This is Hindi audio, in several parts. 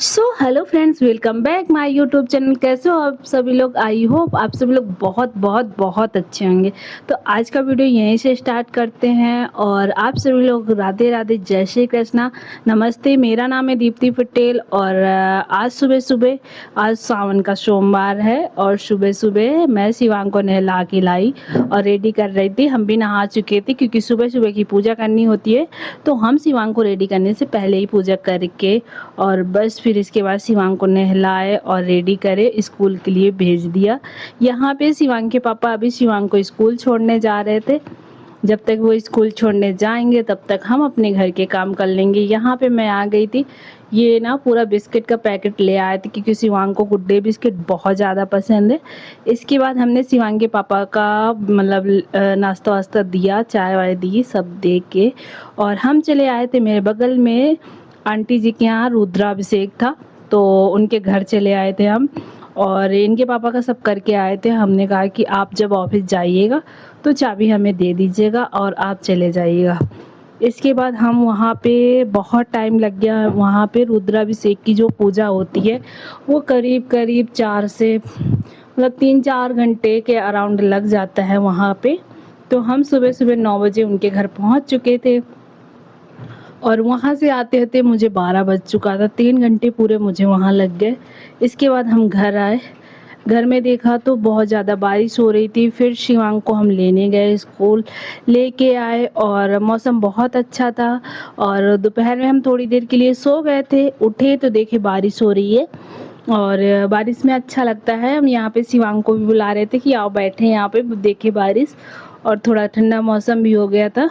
Hello friends, welcome back my YouTube channel. कैसे हो आप सभी लोग? आई होप आप सभी लोग बहुत बहुत बहुत अच्छे होंगे। तो आज का वीडियो यहीं से स्टार्ट करते हैं और आप सभी लोग राधे राधे, जय श्री कृष्णा, नमस्ते। मेरा नाम है दीप्ति पटेल और आज सुबह सुबह, आज सावन का सोमवार है और सुबह सुबह मैं शिवांग को नहला के लाई और रेडी कर रही थी। हम भी नहा चुके थे क्योंकि सुबह सुबह की पूजा करनी होती है, तो हम शिवांग को रेडी करने से पहले ही पूजा करके और बस फिर इसके बाद शिवांग को नहलाए और रेडी करे, स्कूल के लिए भेज दिया। यहाँ पे शिवांग के पापा अभी शिवांग को स्कूल छोड़ने जा रहे थे। जब तक वो स्कूल छोड़ने जाएंगे तब तक हम अपने घर के काम कर लेंगे। यहाँ पे मैं आ गई थी, ये ना पूरा बिस्किट का पैकेट ले आए थे क्योंकि शिवांग को गुड डे बिस्किट बहुत ज़्यादा पसंद है। इसके बाद हमने शिवांग के पापा का मतलब नाश्ता वास्ता दिया, चाय वाय दी, सब दे के और हम चले आए थे मेरे बगल में आंटी जी के यहाँ रुद्राभिषेक था, तो उनके घर चले आए थे हम और इनके पापा का सब करके आए थे। हमने कहा कि आप जब ऑफिस जाइएगा तो चाबी हमें दे दीजिएगा और आप चले जाइएगा। इसके बाद हम वहाँ पे बहुत टाइम लग गया। वहाँ पे रुद्राभिषेक की जो पूजा होती है वो करीब करीब 4 से मतलब 3-4 घंटे के अराउंड लग जाता है वहाँ पे। तो हम सुबह सुबह 9 बजे उनके घर पहुँच चुके थे और वहाँ से आते आते मुझे 12 बज चुका था। 3 घंटे पूरे मुझे वहाँ लग गए। इसके बाद हम घर आए, घर में देखा तो बहुत ज़्यादा बारिश हो रही थी। फिर शिवांग को हम लेने गए, स्कूल लेके आए और मौसम बहुत अच्छा था और दोपहर में हम थोड़ी देर के लिए सो गए थे। उठे तो देखे बारिश हो रही है और बारिश में अच्छा लगता है। हम यहाँ पे शिवांग को भी बुला रहे थे कि आओ बैठे यहाँ पे देखे बारिश, और थोड़ा ठंडा मौसम भी हो गया था।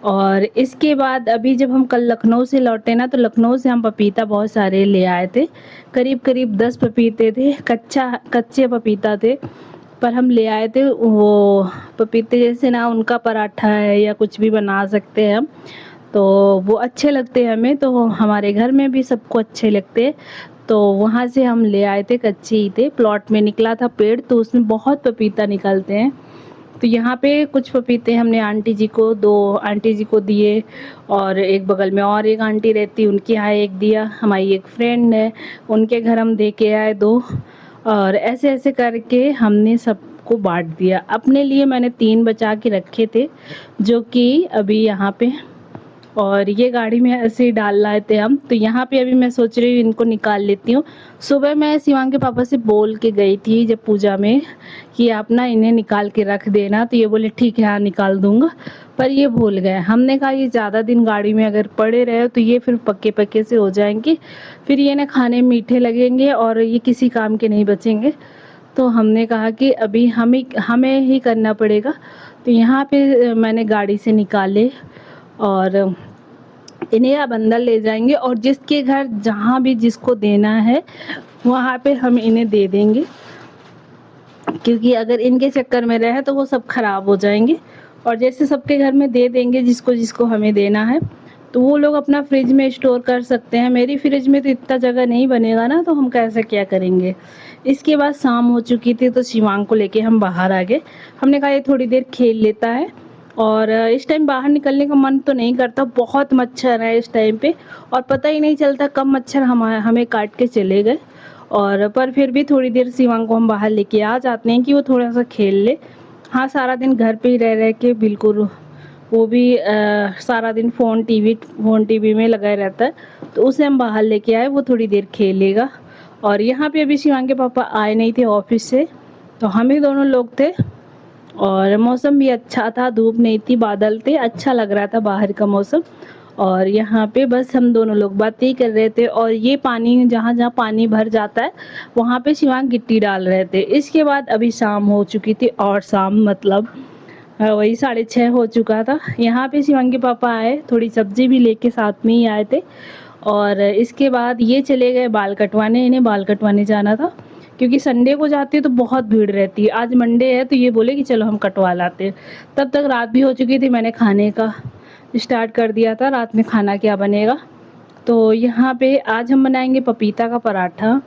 और इसके बाद अभी जब हम कल लखनऊ से लौटे ना, तो लखनऊ से हम पपीता बहुत सारे ले आए थे। करीब करीब 10 पपीते थे, कच्चे पपीता थे, पर हम ले आए थे। वो पपीते जैसे ना उनका पराठा है या कुछ भी बना सकते हैं हम, तो वो अच्छे लगते हैं हमें, तो हमारे घर में भी सबको अच्छे लगते हैं। तो वहाँ से हम ले आए थे, कच्चे ही थे, प्लॉट में निकला था पेड़, तो उसमें बहुत पपीता निकलते हैं। तो यहाँ पे कुछ पपीते हमने आंटी जी को, 2 आंटी जी को दिए और एक बगल में और एक आंटी रहती, उनके यहाँ एक दिया। हमारी एक फ्रेंड है, उनके घर हम दे के आए 2, और ऐसे ऐसे करके हमने सबको बांट दिया। अपने लिए मैंने 3 बचा के रखे थे जो कि अभी यहाँ पे, और ये गाड़ी में ऐसे ही डाल लाए थे हम। तो यहाँ पे अभी मैं सोच रही हूँ इनको निकाल लेती हूँ। सुबह मैं शिवांग के पापा से बोल के गई थी जब पूजा में कि आप ना इन्हें निकाल के रख देना, तो ये बोले ठीक है हाँ निकाल दूंगा, पर ये भूल गए। हमने कहा ये ज़्यादा दिन गाड़ी में अगर पड़े रहे तो ये फिर पक्के पक्के से हो जाएंगे, फिर ये ना खाने मीठे लगेंगे और ये किसी काम के नहीं बचेंगे। तो हमने कहा कि अभी हमें ही करना पड़ेगा। तो यहाँ पे मैंने गाड़ी से निकाले और इन्हें अब अंदर ले जाएंगे और जिसके घर जहाँ भी जिसको देना है वहाँ पे हम इन्हें दे देंगे, क्योंकि अगर इनके चक्कर में रहे तो वो सब खराब हो जाएंगे। और जैसे सबके घर में दे देंगे जिसको जिसको हमें देना है, तो वो लोग अपना फ्रिज में स्टोर कर सकते हैं। मेरी फ्रिज में तो इतना जगह नहीं बनेगा ना, तो हम कैसे क्या करेंगे। इसके बाद शाम हो चुकी थी तो शिवांग को लेके हम बाहर आ गए। हमने कहा ये थोड़ी देर खेल लेता है, और इस टाइम बाहर निकलने का मन तो नहीं करता, बहुत मच्छर है इस टाइम पे और पता ही नहीं चलता कब मच्छर हमें काट के चले गए। और पर फिर भी थोड़ी देर शिवांग को हम बाहर लेके आ जाते हैं कि वो थोड़ा सा खेल ले। हाँ, सारा दिन घर पे ही रह रह के बिल्कुल वो भी सारा दिन फ़ोन टीवी में लगा रहता है, तो उसे हम बाहर लेके आए, वो थोड़ी देर खेलेगा। और यहाँ पे अभी शिवांग के पापा आए नहीं थे ऑफिस से, तो हम ही दोनों लोग थे और मौसम भी अच्छा था, धूप नहीं थी, बादल थे, अच्छा लग रहा था बाहर का मौसम। और यहाँ पे बस हम दोनों लोग बातें ही कर रहे थे और ये पानी जहाँ जहाँ पानी भर जाता है वहाँ पे शिवांग गिट्टी डाल रहे थे। इसके बाद अभी शाम हो चुकी थी और शाम मतलब वही 6:30 हो चुका था। यहाँ पे शिवांग के पापा आए, थोड़ी सब्जी भी लेके साथ में ही आए थे। और इसके बाद ये चले गए बाल कटवाने, इन्हें बाल कटवाने जाना था क्योंकि संडे को जाते हैं तो बहुत भीड़ रहती है। आज मंडे है तो ये बोले कि चलो हम कटवा लाते हैं। तब तक रात भी हो चुकी थी, मैंने खाने का स्टार्ट कर दिया था, रात में खाना क्या बनेगा। तो यहाँ पे आज हम बनाएंगे पपीता का पराठा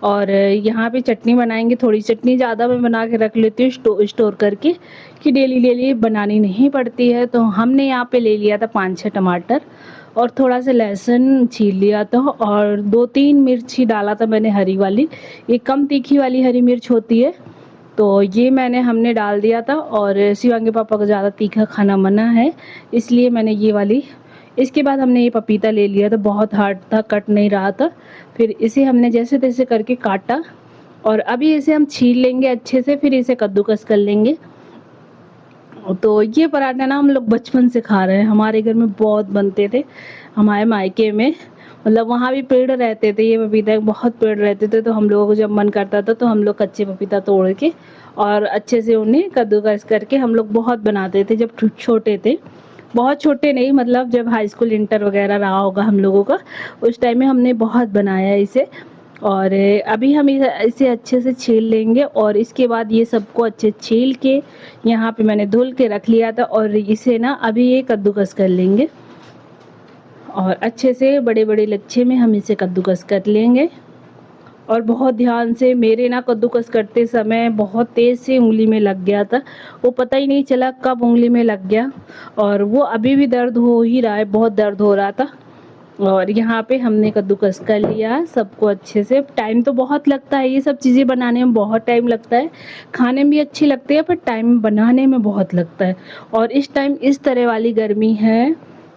और यहाँ पे चटनी बनाएंगे। थोड़ी चटनी ज़्यादा मैं बना के रख लेती हूँ स्टोर करके, कि डेली डेली बनानी नहीं पड़ती है। तो हमने यहाँ पे ले लिया था 5-6 टमाटर और थोड़ा सा लहसुन छील लिया था और 2-3 मिर्ची डाला था मैंने हरी वाली, ये कम तीखी वाली हरी मिर्च होती है, तो ये हमने डाल दिया था। और शिवांग के पापा को ज़्यादा तीखा खाना मना है, इसलिए मैंने ये वाली। इसके बाद हमने ये पपीता ले लिया था, बहुत हार्ड था, कट नहीं रहा था। फिर इसे हमने जैसे तैसे करके काटा और अभी इसे हम छील लेंगे अच्छे से, फिर इसे कद्दूकस कर लेंगे। तो ये पराठा ना हम लोग बचपन से खा रहे हैं, हमारे घर में बहुत बनते थे। हमारे मायके में मतलब वहाँ भी पेड़ रहते थे, ये पपीता के बहुत पेड़ रहते थे, तो हम लोगों को जब मन करता था तो हम लोग कच्चे पपीता तोड़ के और अच्छे से उन्हें कद्दूकस करके हम लोग बहुत बनाते थे जब छोटे थे। बहुत छोटे नहीं, मतलब जब हाई स्कूल इंटर वगैरह रहा होगा हम लोगों का, उस टाइम में हमने बहुत बनाया इसे। और अभी हम इसे अच्छे से छील लेंगे और इसके बाद ये सबको अच्छे छील के यहाँ पे मैंने धुल के रख लिया था और इसे ना अभी ये कद्दूकस कर लेंगे और अच्छे से बड़े बड़े लच्छे में हम इसे कद्दूकस कर लेंगे। और बहुत ध्यान से, मेरे ना कद्दूकस करते समय बहुत तेज़ से उंगली में लग गया था, वो पता ही नहीं चला कब उंगली में लग गया और वो अभी भी दर्द हो ही रहा है, बहुत दर्द हो रहा था। और यहाँ पे हमने कद्दूकस कर लिया सबको अच्छे से। टाइम तो बहुत लगता है, ये सब चीज़ें बनाने में बहुत टाइम लगता है, खाने में भी अच्छी लगती है पर टाइम बनाने में बहुत लगता है। और इस टाइम इस तरह वाली गर्मी है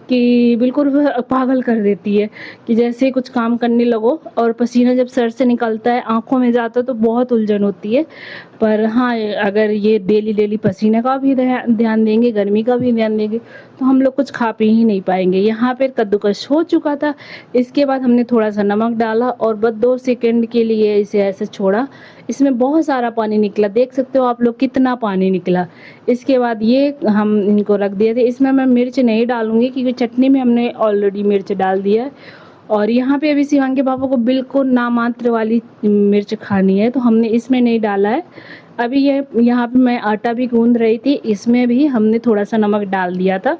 कि बिल्कुल पागल कर देती है, कि जैसे कुछ काम करने लगो और पसीना जब सर से निकलता है आंखों में जाता है तो बहुत उलझन होती है। पर हाँ, अगर ये डेली डेली पसीने का भी ध्यान देंगे, गर्मी का भी ध्यान देंगे, तो हम लोग कुछ खा पी ही नहीं पाएंगे। यहाँ पर कद्दूकस हो चुका था, इसके बाद हमने थोड़ा सा नमक डाला और बस 2 सेकंड के लिए इसे ऐसे छोड़ा। इसमें बहुत सारा पानी निकला, देख सकते हो आप लोग कितना पानी निकला। इसके बाद ये हम इनको रख दिए थे। इसमें मैं मिर्च नहीं डालूंगी क्योंकि चटनी में हमने ऑलरेडी मिर्च डाल दिया है। और यहाँ पे अभी शिवांग के पापा को बिल्कुल नामात्र वाली मिर्च खानी है, तो हमने इसमें नहीं डाला है। अभी ये यहाँ पे मैं आटा भी गूंद रही थी, इसमें भी हमने थोड़ा सा नमक डाल दिया था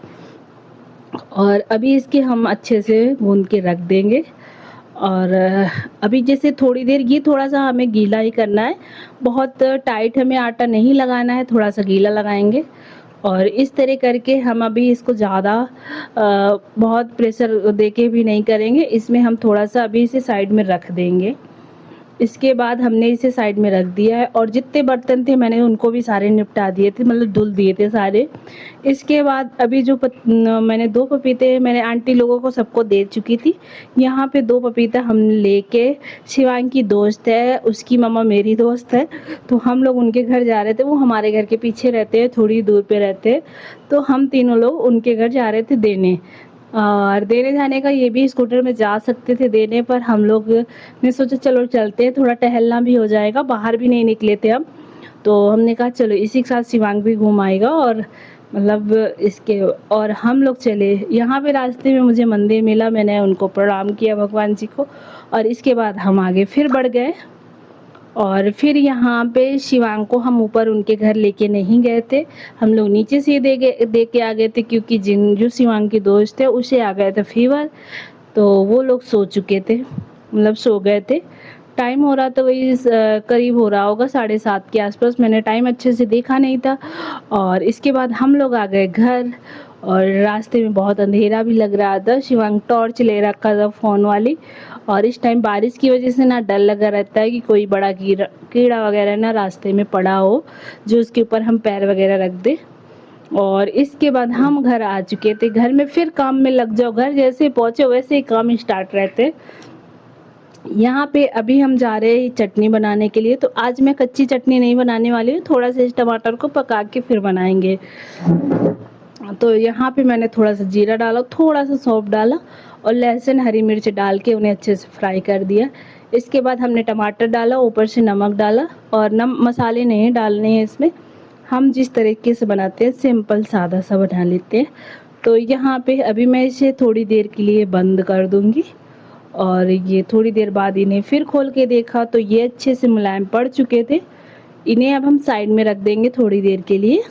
और अभी इसके हम अच्छे से गूंद के रख देंगे। और अभी जैसे थोड़ी देर ये थोड़ा सा हमें गीला ही करना है, बहुत टाइट हमें आटा नहीं लगाना है, थोड़ा सा गीला लगाएंगे। और इस तरह करके हम अभी इसको ज़्यादा बहुत प्रेशर देके भी नहीं करेंगे, इसमें हम थोड़ा सा अभी इसे साइड में रख देंगे। इसके बाद हमने इसे साइड में रख दिया है और जितने बर्तन थे मैंने उनको भी सारे निपटा दिए थे, मतलब धुल दिए थे सारे। इसके बाद अभी जो मैंने 2 पपीते मैंने आंटी लोगों को सबको दे चुकी थी। यहाँ पे 2 पपीता हम लेके, शिवांग की दोस्त है, उसकी मम्मा मेरी दोस्त है, तो हम लोग उनके घर जा रहे थे। वो हमारे घर के पीछे रहते हैं, थोड़ी दूर पे रहते हैं, तो हम तीनों लोग उनके घर जा रहे थे देने। और देने जाने का ये भी स्कूटर में जा सकते थे देने, पर हम लोग ने सोचा चलो चलते हैं, थोड़ा टहलना भी हो जाएगा, बाहर भी नहीं निकले थे हम, तो हमने कहा चलो इसी के साथ शिवांग भी घूम आएगा। और मतलब इसके और हम लोग चले। यहाँ पे रास्ते में मुझे मंदिर मिला, मैंने उनको प्रणाम किया भगवान जी को और इसके बाद हम आगे फिर बढ़ गए। और फिर यहाँ पे शिवांग को हम ऊपर उनके घर लेके नहीं गए थे, हम लोग नीचे से दे के आ गए थे, क्योंकि जो शिवांग की दोस्त है उसे आ गया था फीवर, तो वो लोग सो चुके थे, मतलब सो गए थे। टाइम हो रहा था वही करीब हो रहा होगा 7:30 के आसपास, मैंने टाइम अच्छे से देखा नहीं था। और इसके बाद हम लोग आ गए घर और रास्ते में बहुत अंधेरा भी लग रहा था। शिवांग टॉर्च ले रखा था फ़ोन वाली, और इस टाइम बारिश की वजह से ना डर लगा रहता है कि कोई बड़ा कीड़ा वगैरह ना रास्ते में पड़ा हो जो उसके ऊपर हम पैर वगैरह रख दे। और इसके बाद हम घर आ चुके थे। घर में फिर काम में लग जाओ, घर जैसे पहुँचे वैसे ही काम स्टार्ट रहते। यहाँ पे अभी हम जा रहे हैं चटनी बनाने के लिए, तो आज मैं कच्ची चटनी नहीं बनाने वाली हूँ, थोड़ा सा इस टमाटर को पका के फिर बनाएंगे। तो यहाँ पे मैंने थोड़ा सा जीरा डाला, थोड़ा सा सौंफ डाला और लहसुन हरी मिर्च डाल के उन्हें अच्छे से फ्राई कर दिया। इसके बाद हमने टमाटर डाला, ऊपर से नमक डाला, और मसाले नहीं डालने हैं इसमें, हम जिस तरीके से बनाते हैं सिंपल सादा सा बना लेते हैं। तो यहाँ पे अभी मैं इसे थोड़ी देर के लिए बंद कर दूँगी और ये थोड़ी देर बाद इन्हें फिर खोल के देखा तो ये अच्छे से मुलायम पड़ चुके थे। इन्हें अब हम साइड में रख देंगे थोड़ी देर के लिए।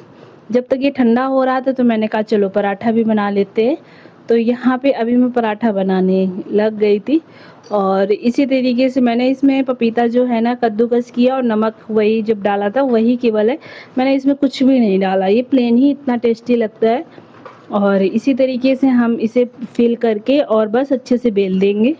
जब तक ये ठंडा हो रहा था तो मैंने कहा चलो पराठा भी बना लेते हैं। तो यहाँ पे अभी मैं पराठा बनाने लग गई थी और इसी तरीके से मैंने इसमें पपीता जो है ना कद्दूकस किया और नमक वही जब डाला था वही केवल है, मैंने इसमें कुछ भी नहीं डाला। ये प्लेन ही इतना टेस्टी लगता है और इसी तरीके से हम इसे फिल करके और बस अच्छे से बेल देंगे।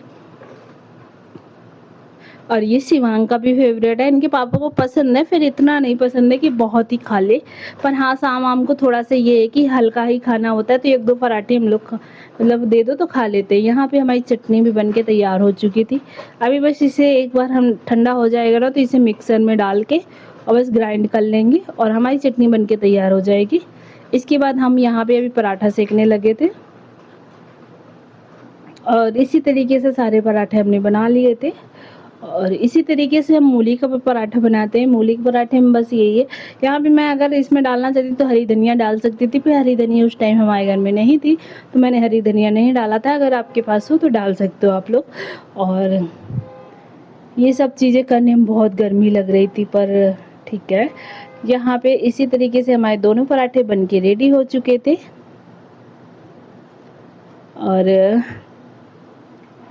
और ये शिवांग का भी फेवरेट है, इनके पापा को पसंद है, फिर इतना नहीं पसंद है कि बहुत ही खा ले, पर हाँ शाम आम को थोड़ा सा ये है कि हल्का ही खाना होता है, तो एक दो पराठे हम लोग मतलब दे दो तो खा लेते हैं। यहाँ पे हमारी चटनी भी बन के तैयार हो चुकी थी। अभी बस इसे एक बार हम ठंडा हो जाएगा ना तो इसे मिक्सर में डाल के और बस ग्राइंड कर लेंगे और हमारी चटनी बन के तैयार हो जाएगी। इसके बाद हम यहाँ पे अभी पराठा सेकने लगे थे और इसी तरीके से सारे पराठे हमने बना लिए थे। और इसी तरीके से हम मूली का भी पराठा बनाते हैं। मूली के पराठे में बस यही है, यहाँ पे मैं अगर इसमें डालना चाहती तो हरी धनिया डाल सकती थी, पर हरी धनिया उस टाइम हमारे घर में नहीं थी तो मैंने हरी धनिया नहीं डाला था। अगर आपके पास हो तो डाल सकते हो आप लोग। और ये सब चीज़ें करने में बहुत गर्मी लग रही थी, पर ठीक है। यहाँ पे इसी तरीके से हमारे दोनों पराठे बन के रेडी हो चुके थे। और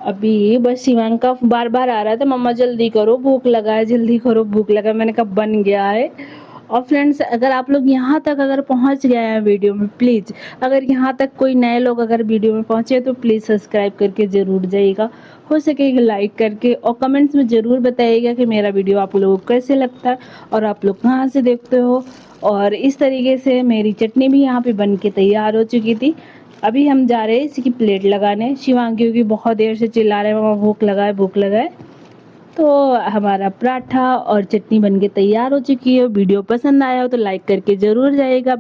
अभी बस शिवांग का बार बार आ रहा था, मम्मा जल्दी करो भूख लगा है, जल्दी करो भूख लगा है। मैंने कहा बन गया है। और फ्रेंड्स अगर आप लोग यहाँ तक अगर पहुँच गए हैं वीडियो में, प्लीज़ अगर यहाँ तक कोई नए लोग अगर वीडियो में पहुँचे तो प्लीज़ सब्सक्राइब करके ज़रूर जाइएगा, हो सकेगा लाइक करके, और कमेंट्स में ज़रूर बताइएगा कि मेरा वीडियो आप लोगों को कैसे लगता है और आप लोग कहाँ से देखते हो। और इस तरीके से मेरी चटनी भी यहाँ पे बन के तैयार हो चुकी थी। अभी हम जा रहे हैं इसकी प्लेट लगाने। शिवांग क्योंकि बहुत देर से चिल्ला रहे हैं मम्मा भूख लगा है भूख लगा है। तो हमारा पराठा और चटनी बन के तैयार हो चुकी है। वीडियो पसंद आया हो तो लाइक करके ज़रूर जाइएगा।